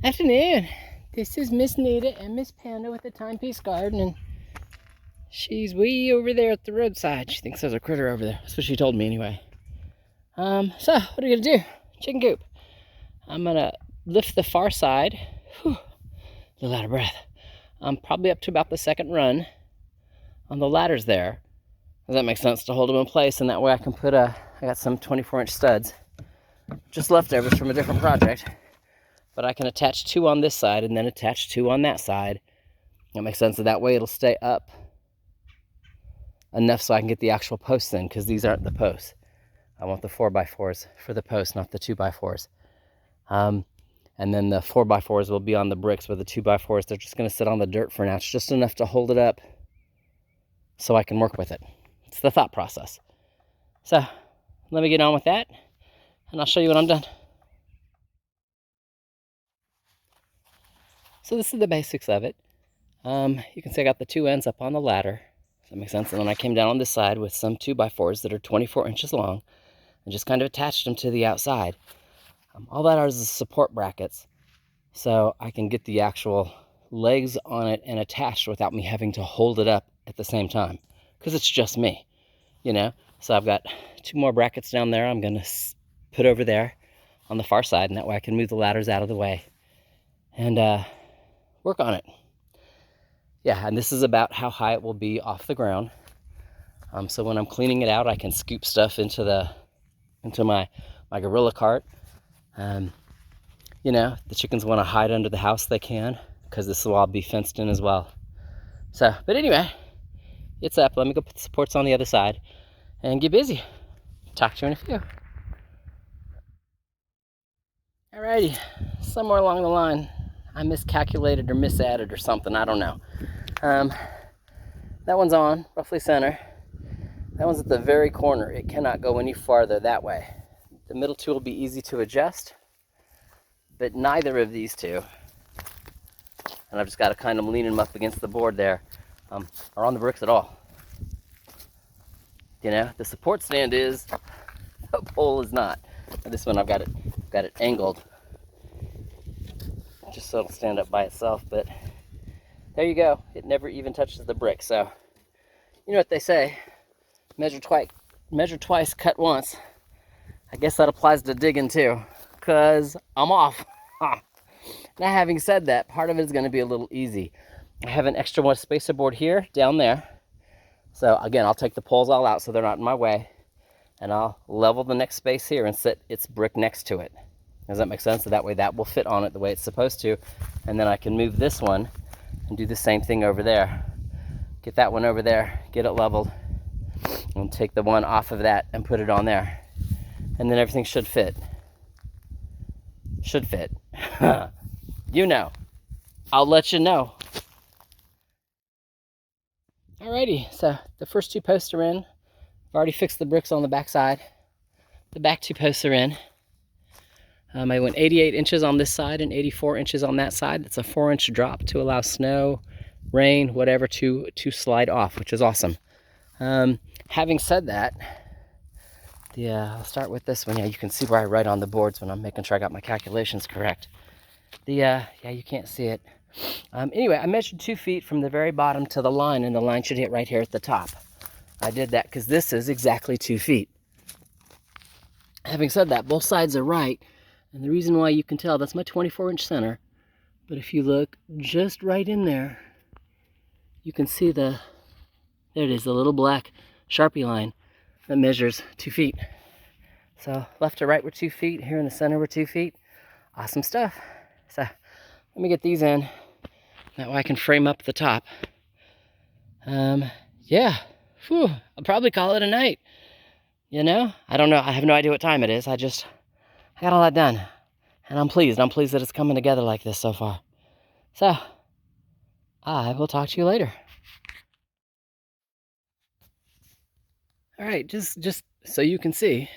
Afternoon. This is Miss Nita and Miss Panda with the Timepiece Garden, and she's way over there at the roadside. She thinks there's a critter over there. That's what she told me anyway. So what are we gonna do? Chicken coop. I'm gonna lift the far side. Whew, a little out of breath. I'm probably up to about the second run on the ladders there. Does that make sense, to hold them in place? And that way I can put I got some 24-inch studs, just leftovers from a different project. But I can attach 2 on this side and then attach 2 on that side. That makes sense. So that way it'll stay up enough so I can get the actual posts in, because these aren't the posts. I want the 4x4s for the posts, not the 2x4s. And then the 4x4s will be on the bricks, but the 2x4s, they're just going to sit on the dirt for now. It's just enough to hold it up so I can work with it. It's the thought process. So let me get on with that, and I'll show you when I'm done. So this is the basics of it. You can see I got the 2 ends up on the ladder. Does that make sense? And then I came down on this side with some 2x4s that are 24 inches long and just kind of attached them to the outside. All that is support brackets, so I can get the actual legs on it and attached without me having to hold it up at the same time, because it's just me, you know? So I've got 2 more brackets down there I'm gonna put over there on the far side, and that way I can move the ladders out of the way and work on it. Yeah, and this is about how high it will be off the ground. So when I'm cleaning it out, I can scoop stuff into my gorilla cart. You know, the chickens want to hide under the house, they can, because this will all be fenced in as well. So, but anyway, it's up. Let me go put the supports on the other side and get busy. Talk to you in a few. Alrighty, somewhere along the line, I miscalculated or misadded or something, I don't know. That one's on, roughly center. That one's at the very corner. It cannot go any farther that way. The middle 2 will be easy to adjust, but neither of these 2, and I've just got to kind of lean them up against the board there, are on the bricks at all. You know, the support stand is, the pole is not. And this one I've got it angled, just so it'll stand up by itself, but there you go. It never even touches the brick. So, you know what they say, measure twice, cut once. I guess that applies to digging too, because I'm off. Now, having said that, part of it is going to be a little easy. I have an extra one spacer board here, down there. So again, I'll take the poles all out so they're not in my way, and I'll level the next space here and set its brick next to it. Does that make sense? So that way that will fit on it the way it's supposed to, and then I can move this one and do the same thing over there. Get that one over there, get it leveled, and take the one off of that and put it on there. And then everything should fit. Should fit. You know. I'll let you know. Alrighty, so the first 2 posts are in. I've already fixed the bricks on the back side. The back 2 posts are in. I went 88 inches on this side and 84 inches on that side. It's a 4-inch drop to allow snow, rain, whatever to slide off, which is awesome. Having said that, I'll start with this one. Yeah, you can see where I write on the boards when I'm making sure I got my calculations correct. Yeah, you can't see it. Anyway, I measured 2 feet from the very bottom to the line, and the line should hit right here at the top. I did that because this is exactly 2 feet. Having said that, both sides are right, and the reason why you can tell, that's my 24-inch center, but if you look just right in there, you can see there it is, the little black Sharpie line that measures 2 feet. So left to right we're 2 feet, here in the center we're 2 feet. Awesome stuff. So let me get these in, that way I can frame up the top. Yeah, whew, I'll probably call it a night. You know, I don't know, I have no idea what time it is. I got all that done, and I'm pleased that it's coming together like this so far. So I will talk to you later. All right, just so you can see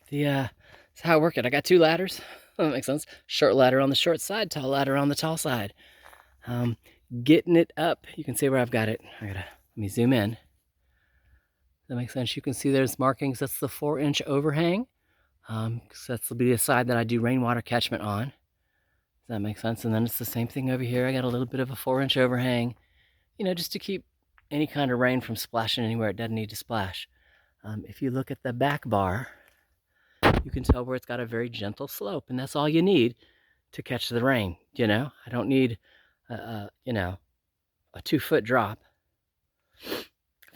that's how I work it. I got 2 ladders. That makes sense. Short ladder on the short side, tall ladder on the tall side. Getting it up, you can see where I've got it. Let me zoom in. That makes sense. You can see there's markings. That's the 4-inch overhang. So that's will be the side that I do rainwater catchment on. Does that make sense? And then it's the same thing over here. I got a little bit of a 4-inch overhang, just to keep any kind of rain from splashing anywhere it doesn't need to splash. If you look at the back bar, you can tell where it's got a very gentle slope, and that's all you need to catch the rain. I don't need, a 2-foot drop.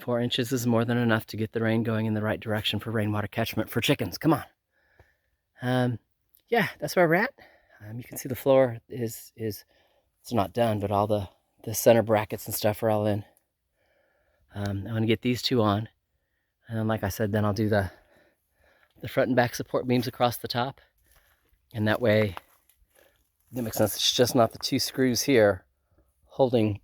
4 inches is more than enough to get the rain going in the right direction for rainwater catchment for chickens. Come on. Yeah, that's where we're at. You can see the floor is it's not done, but all the center brackets and stuff are all in. I'm going to get these two on. And then, like I said, then I'll do the front and back support beams across the top. And that way, that makes sense. It's just not the 2 screws here holding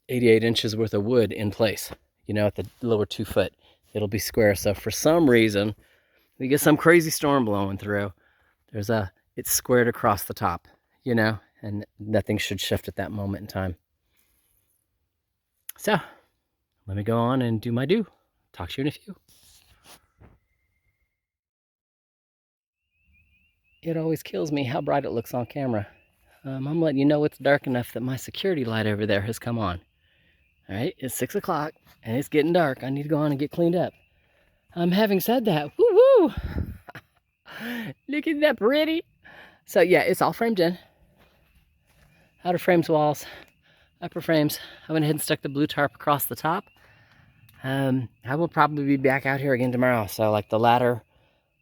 88 inches worth of wood in place, at the lower 2 foot. It'll be square. So for some reason, we get some crazy storm blowing through. It's squared across the top, and nothing should shift at that moment in time. So let me go on and do my do. Talk to you in a few. It always kills me how bright it looks on camera. I'm letting you know it's dark enough that my security light over there has come on. All right, it's 6 o'clock and it's getting dark. I need to go on and get cleaned up. Having said that, woo-woo! Look at that pretty. So yeah, it's all framed in. Outer frames, walls, upper frames. I went ahead and stuck the blue tarp across the top. I will probably be back out here again tomorrow. So like the ladder,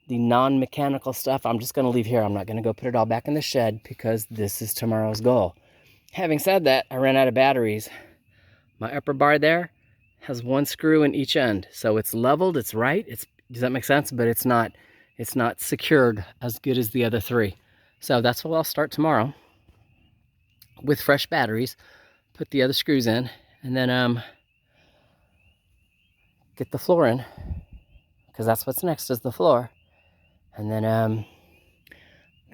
the non-mechanical stuff, I'm just going to leave here. I'm not going to go put it all back in the shed because this is tomorrow's goal. Having said that, I ran out of batteries. My upper bar there has 1 screw in each end. So it's leveled, it's right. Does that make sense? But it's not secured as good as the other 3. So that's what I'll start tomorrow with fresh batteries. Put the other screws in and then get the floor in, because that's what's next is the floor. And then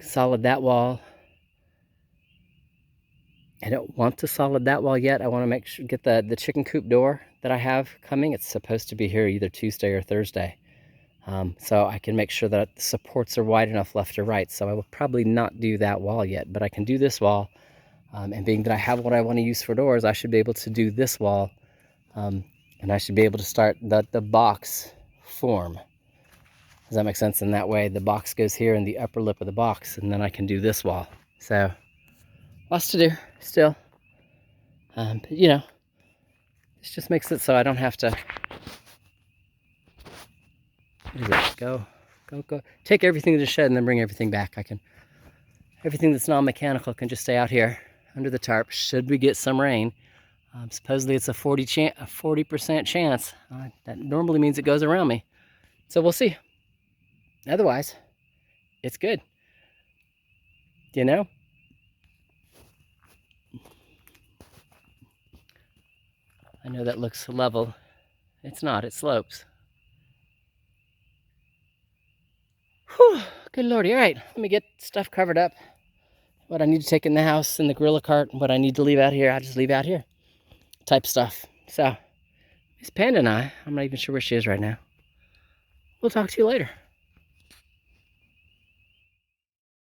solid that wall. I don't want to solid that wall yet. I want to make sure, get the chicken coop door that I have coming. It's supposed to be here either Tuesday or Thursday. So I can make sure that the supports are wide enough left or right. So I will probably not do that wall yet, but I can do this wall. And being that I have what I want to use for doors, I should be able to do this wall. And I should be able to start the box form. Does that make sense? And that way the box goes here in the upper lip of the box, and then I can do this wall. So lots to do still. But this just makes it so I don't have to, what is it? Go. Take everything to the shed and then bring everything back. Everything that's non-mechanical can just stay out here under the tarp should we get some rain. Supposedly it's a 40% chance. That normally means it goes around me. So we'll see. Otherwise, it's good. I know that looks level. It's not, it slopes. Whew, good lordy. All right, let me get stuff covered up. What I need to take in the house in the gorilla cart, and what I need to leave out here, I'll just leave out here. Type stuff. So, Miss Panda and I'm not even sure where she is right now. We'll talk to you later.